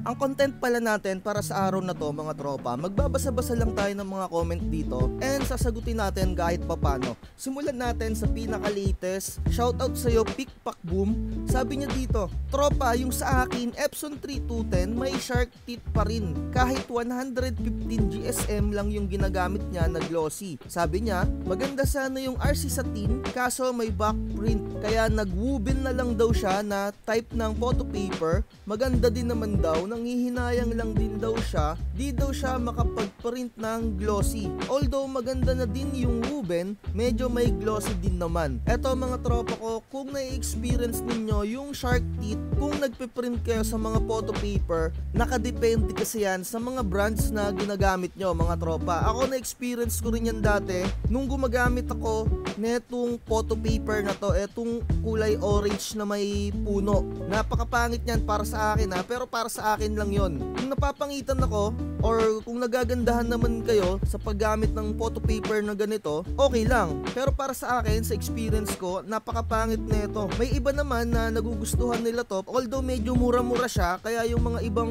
Ang content pala natin para sa araw na to mga tropa, magbabasa-basa lang tayo ng mga comment dito and sasagutin natin kahit papano. Simulan natin sa pinaka-latest. Shoutout sa'yo Pikpakboom. Sabi niya dito, tropa, yung sa akin Epson 3210 may shark teeth pa rin. Kahit 115 GSM lang yung ginagamit niya na glossy. Sabi niya, maganda sana yung RC satin kaso may back print. Kaya nag-woven na lang daw siya na type ng photo paper. Maganda din naman daw, nanghihinayang lang din daw siya, di daw siya makapag-print ng glossy. Although maganda na din yung woven, medyo may glossy din naman. Eto mga tropa ko, kung na-experience ninyo yung shark teeth, kung nagpe-print kayo sa mga photo paper, nakadepende kasi yan sa mga brands na ginagamit nyo mga tropa. Ako na-experience ko rin yan dati, nung gumagamit ako netong photo paper na to, etong kulay orange na may puno. Napakapangit yan para sa akin pero para sa akin lang yon. Kung napapangitan ako or kung nagagandahan naman kayo sa paggamit ng photo paper na ganito, okay lang. Pero para sa akin, sa experience ko, napakapangit nito. May iba naman na nagugustuhan nila to, although medyo mura-mura siya, kaya yung mga ibang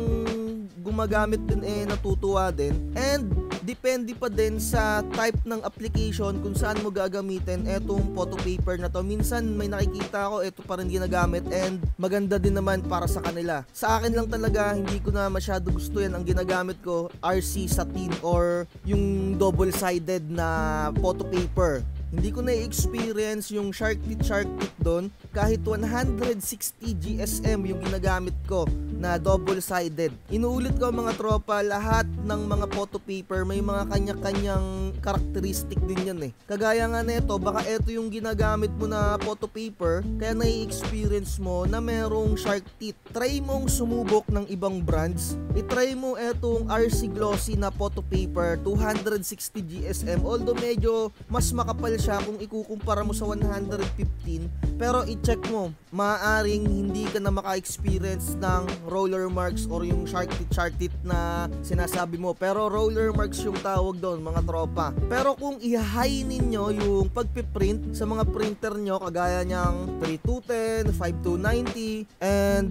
gumagamit din natutuwa din. And depende pa din sa type ng application kung saan mo gagamitin etong photo paper na to. Minsan may nakikita ako ito pa rin ginagamit and maganda din naman para sa kanila. Sa akin lang talaga, hindi ko na masyado gusto yan. Ang ginagamit ko, RC satin or yung double-sided na photo paper. Hindi ko na-experience yung shark teeth doon. Kahit 160 GSM yung ginagamit ko na double-sided. Inuulit ko mga tropa, lahat ng mga photo paper may mga kanya-kanyang karakteristik din yan Kagaya nga nito, baka ito yung ginagamit mo na photo paper, kaya na-experience mo na merong shark teeth. Try mong sumubok ng ibang brands. I-try mo etong RC Glossy na photo paper, 260 GSM. Although medyo mas makapal siya kung ikukumpara mo sa 115, pero i-check mo, maaaring hindi ka na maka-experience ng roller marks or yung shark teeth na sinasabi mo, pero roller marks yung tawag doon mga tropa. Pero kung i-high ninyo yung pagpiprint sa mga printer nyo kagaya niyang 3210, 5290 and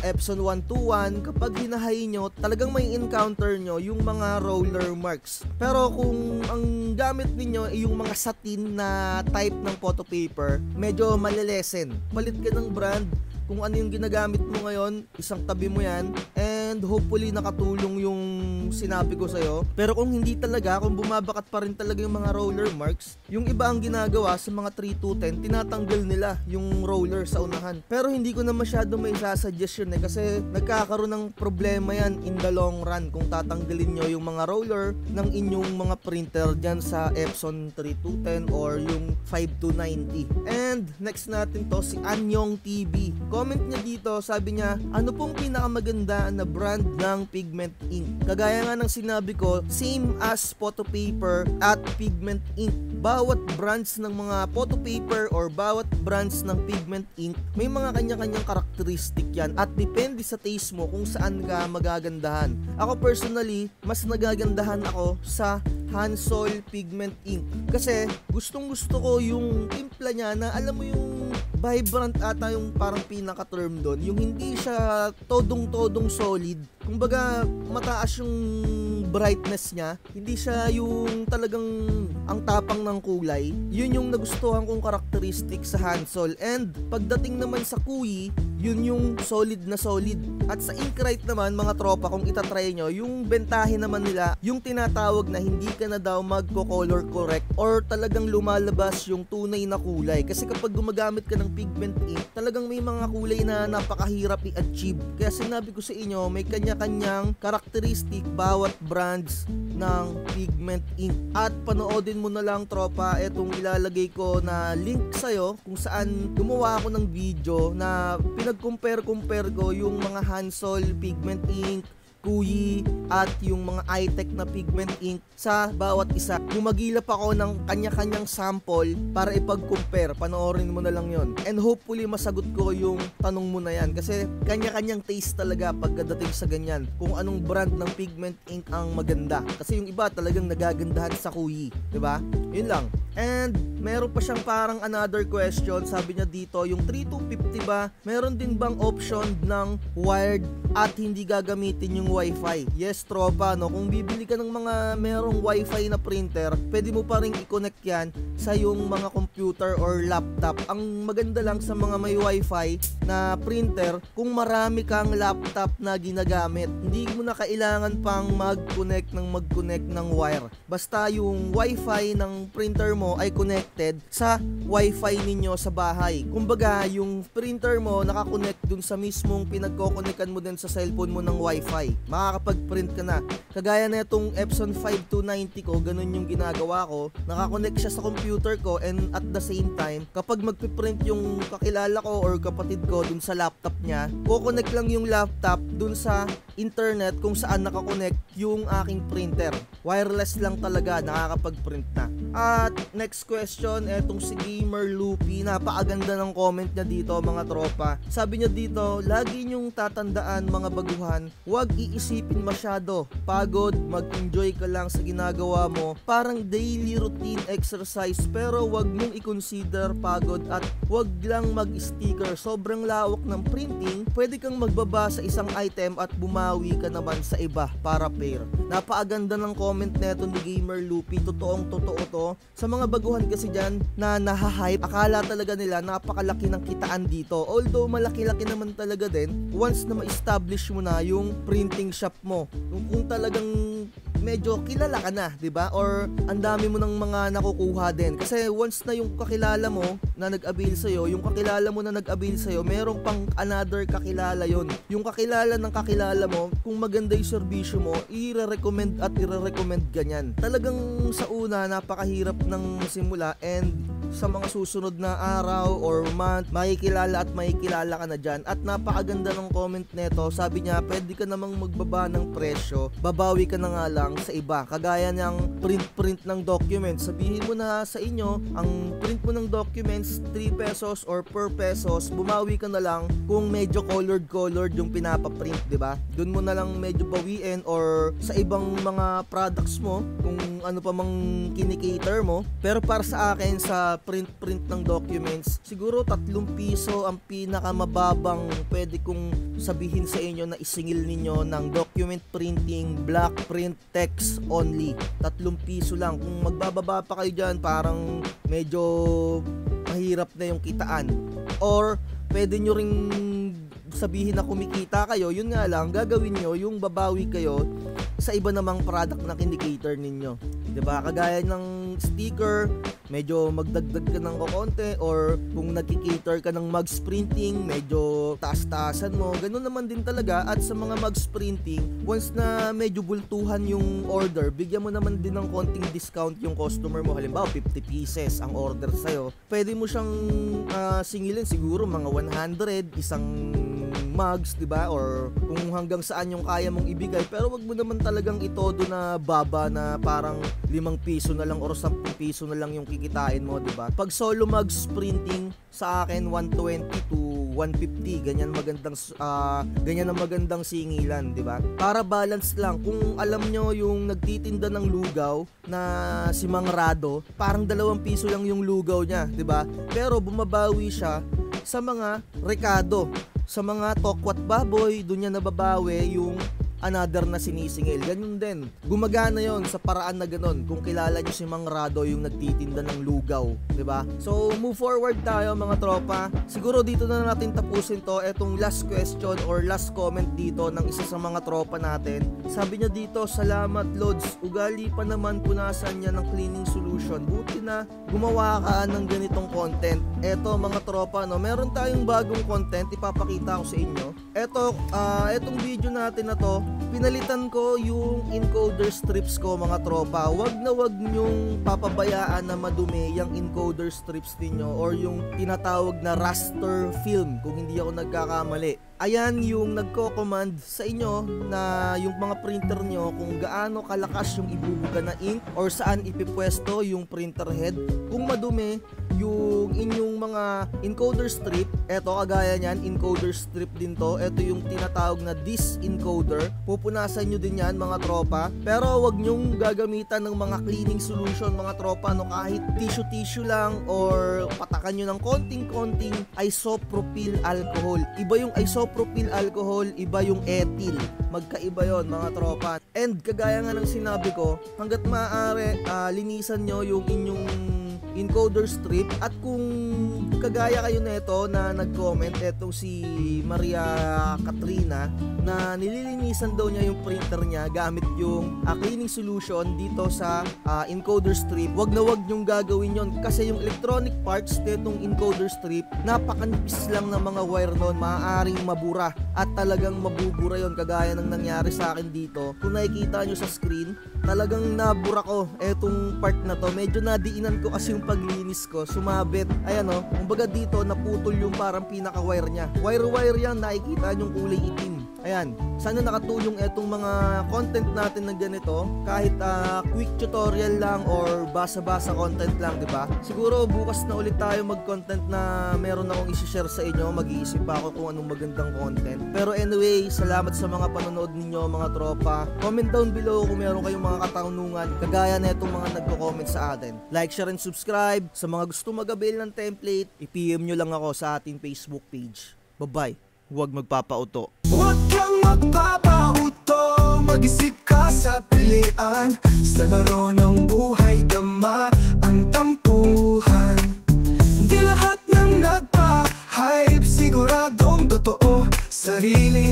Epson 121, kapag hinahay nyo, talagang may encounter nyo yung mga roller marks. Pero kung ang gamit ninyo ay yung mga satin na type ng photo paper, medyo malilesen. Palit ka ng brand. Kung ano yung ginagamit mo ngayon, isang tabi mo yan, and hopefully nakatulong yung sinabi ko sa'yo. Pero kung hindi talaga, kung bumabakat pa rin talaga yung mga roller marks, yung iba ang ginagawa sa mga 3210, tinatanggal nila yung roller sa unahan. Pero hindi ko na masyado may sasuggest yun kasi nagkakaroon ng problema yan in the long run kung tatanggalin nyo yung mga roller ng inyong mga printer dyan sa Epson 3210 or yung 5290. And next natin to, si Anyong TV. Comment niya dito, sabi niya, ano pong pinakamaganda na brand ng pigment ink? Kagaya nga ng sinabi ko, same as photo paper at pigment ink. Bawat brands ng mga photo paper or bawat brands ng pigment ink, may mga kanya-kanyang karakteristik yan at depende sa taste mo kung saan ka magagandahan. Ako personally, mas nagagandahan ako sa Hansol pigment ink kasi gustong-gusto ko yung timpla niya na alam mo yung vibrant ata yung parang pinaka-term doon, yung hindi siya todong-todong solid. Kumbaga mataas yung brightness niya, hindi siya yung talagang ang tapang ng kulay. Yun yung nagustuhan kong karakteristik sa Hansol. And pagdating naman sa Kui, yun yung solid na solid. At sa Inkrite naman mga tropa, kung itatry nyo, yung bentahe naman nila, yung tinatawag na hindi ka na daw magko-color correct or talagang lumalabas yung tunay na kulay. Kasi kapag gumagamit ka ng pigment ink, talagang may mga kulay na napakahirap i-achieve. Kaya sinabi ko sa inyo, may kanya-kanyang karakteristik bawat brands ng pigment ink. At panoodin mo na lang tropa, etong ilalagay ko na link sa'yo kung saan gumawa ako ng video na pinag-compare ko yung mga Hansol pigment ink, Kuyi, at yung mga iTech na pigment ink sa bawat isa. Gumagilap ako ng kanya-kanyang sample para ipag-compare. Panoorin mo na lang yon. And hopefully masagot ko yung tanong mo na yan. Kasi kanya-kanyang taste talaga pagdating sa ganyan. Kung anong brand ng pigment ink ang maganda. Kasi yung iba talagang nagagandahan sa Kuyi. Diba? Yun lang. And meron pa siyang parang another question. Sabi niya dito, yung 3250 ba, meron din bang option ng wired at hindi gagamitin yung wifi? Yes, tropa, no? Kung bibili ka ng mga merong wifi na printer, pwede mo pa rin i-connect yan sa yung mga computer or laptop. Ang maganda lang sa mga may wifi na printer, kung marami kang laptop na ginagamit, hindi mo na kailangan pang mag-connect ng wire. Basta yung wifi ng printer mo ay connected sa wifi ninyo sa bahay. Kumbaga, yung printer mo nakakonect dun sa mismong pinagko-connectan mo din sa cellphone mo ng wifi. Makakapag-print ka na. Kagaya na itong Epson 5290 ko, ganun yung ginagawa ko. Nakakonect siya sa computer ko, and at the same time, kapag magpiprint yung kakilala ko or kapatid ko dun sa laptop niya, kukonect lang yung laptop dun sa internet kung saan nakakonect yung aking printer. Wireless lang talaga, nakakapag-print na. At next question, etong si Gamer Loopy, napakaganda ng comment niya dito mga tropa. Sabi niya dito, lagi niyong tatandaan mga baguhan, huwag iisipin masyado. Pagod, mag-enjoy ka lang sa ginagawa mo. Parang daily routine exercise, pero huwag mong i-consider pagod at huwag lang mag-sticker. Sobrang lawak ng printing, pwede kang magbaba sa isang item at bumawi ka naman sa iba para pair. Napakaganda ng comment neto ni Gamer Loopy, totoong totoo to. Sa mga baguhan kasi dyan na nahahype, akala talaga nila napakalaki ng kitaan dito. Although malaki-laki naman talaga din once na ma-establish mo na yung printing shop mo. Kung talagang medyo kilala ka na, 'di ba? Or ang dami mo ng mga nakukuha din. Kasi once na yung kakilala mo na nag-avail sa iyo, yung kakilala mo na nag-avail sa iyo, merong pang another kakilala 'yon. Yung kakilala ng kakilala mo, kung maganda yung serbisyo mo, i-recommend at i-recommend ganyan. Talagang sa una napakahirap ng simula, and sa mga susunod na araw or month, makikilala at makikilala ka na dyan. At napakaganda ng comment neto. Sabi niya, pwede ka namang magbaba ng presyo, babawi ka na nga lang sa iba. Kagaya niyang print ng documents. Sabihin mo na sa inyo, ang print mo ng documents 3 pesos or per pesos, bumawi ka na lang kung medyo colored yung pinapaprint, di ba? Doon mo na lang medyo bawiin, or sa ibang mga products mo, kung ano pa mang kinikater mo. Pero para sa akin, sa print ng documents, siguro 3 piso ang pinakamababang pwede kong sabihin sa inyo na isingil ninyo ng document printing, black print text only. 3 piso lang. Kung magbababa pa kayo dyan, parang medyo mahirap na yung kitaan. Or pwede nyo ring sabihin na kumikita kayo, yun nga lang, gagawin nyo yung babawi kayo sa iba namang product na kinikater ninyo. Diba? Kagaya ng sticker, medyo magdagdag ka ng kokonte, or kung nagkikater ka ng mugs printing, medyo taas-taasan mo. Ganun naman din talaga. At sa mga mugs printing, once na medyo bultuhan yung order, bigyan mo naman din ng konting discount yung customer mo. Halimbawa, 50 pieces ang order sa'yo. Pwede mo siyang singilin siguro mga 100, isang mugs, diba? Or kung hanggang saan yung kaya mong ibigay. Pero wag mo naman talagang itodo na baba na parang 5 piso na lang or 10 piso na lang yung kikitain mo, diba? Pag solo mugs printing, sa akin 120 to 150, ganyan ang magandang singilan, diba? Para balance lang. Kung alam nyo yung nagtitinda ng lugaw na si Mang Rado, parang 2 piso lang yung lugaw niya, diba? Pero bumabawi siya sa mga rekado, sa mga tokwat baboy, doon niya nababawi yung another na sinisingil. Ganun din. Gumagana yon sa paraan na ganun. Kung kilala nyo si Mang Rado, yung nagtitinda ng lugaw. Diba? So, move forward tayo mga tropa. Siguro dito na natin tapusin to. Etong last question or last comment dito ng isa sa mga tropa natin. Sabi niya dito, salamat Lods. Ugali pa naman punasan niya ng cleaning solution. Buti na gumawa ka ng ganitong content. Eto mga tropa, no? Meron tayong bagong content. Ipapakita ko sa inyo. Etong video natin na to, pinalitan ko yung encoder strips ko mga tropa. Wag nyong papabayaan na madumi yung encoder strips ninyo or yung tinatawag na raster film kung hindi ako nagkakamali. ayan yung nagko-command sa inyo na yung mga printer nyo kung gaano kalakas yung ibubuga na ink or saan ipipwesto yung printer head. Kung madumi yung inyong mga encoder strip, eto kagaya nyan, encoder strip din to, eto yung tinatawag na disencoder, pupunasan nyo din yan mga tropa, pero wag nyong gagamitan ng mga cleaning solution mga tropa, no, kahit tissue lang or patakan nyo ng konting isopropyl alcohol. Iba yung isopropyl alcohol, iba yung ethyl, magkaiba yon mga tropa. And kagaya nga ng sinabi ko, hanggat maaari linisan nyo yung inyong encoder strip. At kung kagaya kayo nito na nag-comment, etong si Maria Katrina, na nililinisan daw niya yung printer niya gamit yung cleaning solution dito sa encoder strip, wag na wag nyong gagawin yon, kasi yung electronic parts nitong encoder strip, napakanipis lang ng mga wire nun, maaaring mabura at talagang mabubura yon, kagaya ng nangyari sa akin dito. Kung nakikita nyo sa screen, talagang nabura ko etong part na to, medyo nadiinan ko kasi yung paglinis ko, sumabit, ayan o, kumbaga dito naputol yung parang pinaka wire nya, wire yan, nakikita yung kulay itim. Ayan, sana nakatulong etong mga content natin na ganito, kahit quick tutorial lang or basa-basa content lang, di ba? Siguro bukas na ulit tayo mag-content na meron akong i-share sa inyo, mag-iisip pa ako kung anong magandang content. Pero anyway, salamat sa mga panonood ninyo mga tropa. Comment down below kung meron kayong mga katanungan kagaya na itong mga nagko-comment sa atin. Like, share, and subscribe. Sa mga gusto mag-avail ng template, i-PM nyo lang ako sa ating Facebook page. Bye-bye. Huwag magpapauto. Huwag kang magpapauto, mag-isip ka sa pilian. Sa laro ng buhay, dama ang tampuhan. Di lahat ng nagpa-hype, siguradong totoo. Sarili